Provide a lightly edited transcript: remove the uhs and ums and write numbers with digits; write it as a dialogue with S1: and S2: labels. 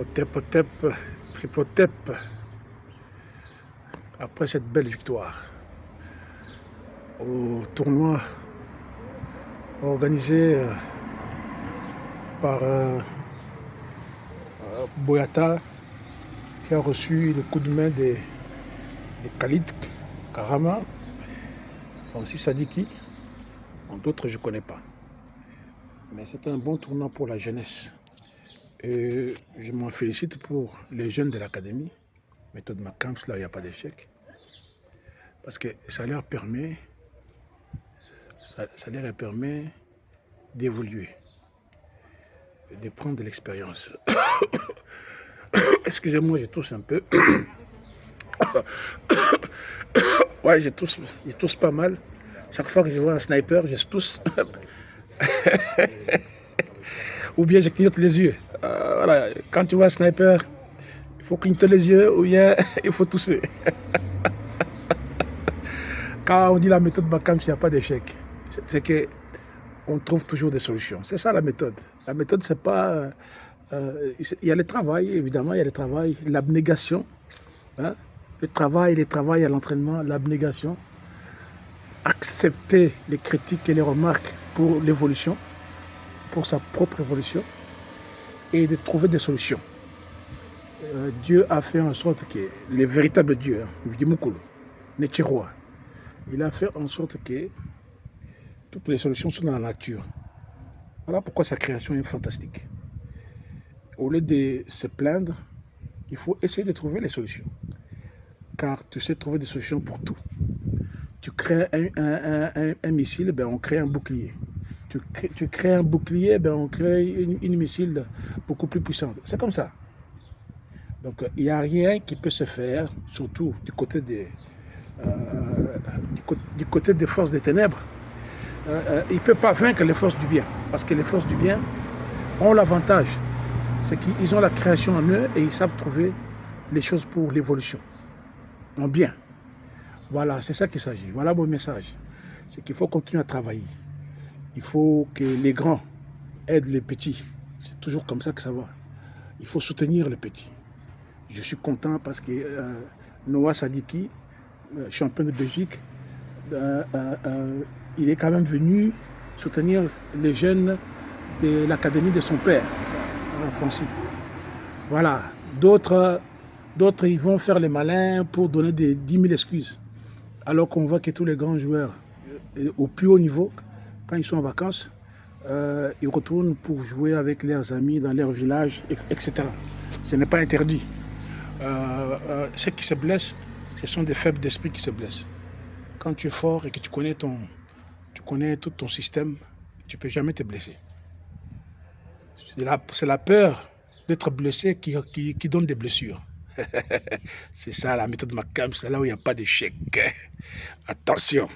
S1: Otep, Otep, triple Otep, après cette belle victoire au tournoi organisé par Boyata, qui a reçu le coup de main de Khalid Karama, Francis Sadiki, d'autres je ne connais pas. Mais c'est un bon tournoi pour la jeunesse. Et je m'en félicite pour les jeunes de l'académie, méthode Macamps, là il n'y a pas d'échec. Parce que ça leur permet d'évoluer, de prendre de l'expérience. Excusez-moi, je tousse un peu. Ouais, je tousse pas mal. Chaque fois que je vois un sniper, je tousse. Ou bien je clignote les yeux. Voilà. Quand tu vois un sniper, il faut clignoter les yeux ou bien il faut tousser. Quand on dit la méthode Macamps, il n'y a pas d'échec. C'est qu'on trouve toujours des solutions. C'est ça la méthode. La méthode, c'est pas... il y a le travail, évidemment, il y a le travail, l'abnégation. Hein? Le travail à l'entraînement, l'abnégation. Accepter les critiques et les remarques pour l'évolution, pour sa propre évolution, et de trouver des solutions. Dieu a fait en sorte que le véritable Dieu, Vidimukulu, Nechiroa, il a fait en sorte que toutes les solutions sont dans la nature. Voilà pourquoi sa création est fantastique. Au lieu de se plaindre, il faut essayer de trouver les solutions. Car tu sais trouver des solutions pour tout. Tu crées un missile, ben on crée un bouclier. Tu crées un bouclier, ben on crée une missile beaucoup plus puissante. C'est comme ça. Donc il n'y a rien qui peut se faire, surtout du côté des forces des ténèbres. Il ne peut pas vaincre les forces du bien. Parce que les forces du bien ont l'avantage. C'est qu'ils ont la création en eux et ils savent trouver les choses pour l'évolution. En bien. Voilà, c'est ça qu'il s'agit. Voilà mon message. C'est qu'il faut continuer à travailler. Il faut que les grands aident les petits. C'est toujours comme ça que ça va. Il faut soutenir les petits. Je suis content parce que Noah Sadiki, champion de Belgique, il est quand même venu soutenir les jeunes de l'académie de son père, Francis. Voilà. D'autres, ils vont faire les malins pour donner des 10 000 excuses. Alors qu'on voit que tous les grands joueurs, au plus haut niveau, quand ils sont en vacances, ils retournent pour jouer avec leurs amis dans leur village, etc. Ce n'est pas interdit. Ceux qui se blessent, ce sont des faibles d'esprit qui se blessent. Quand tu es fort et que tu connais tout ton système, tu ne peux jamais te blesser. C'est la peur d'être blessé qui donne des blessures. C'est ça la méthode Macamps, c'est là où il n'y a pas d'échec. Attention.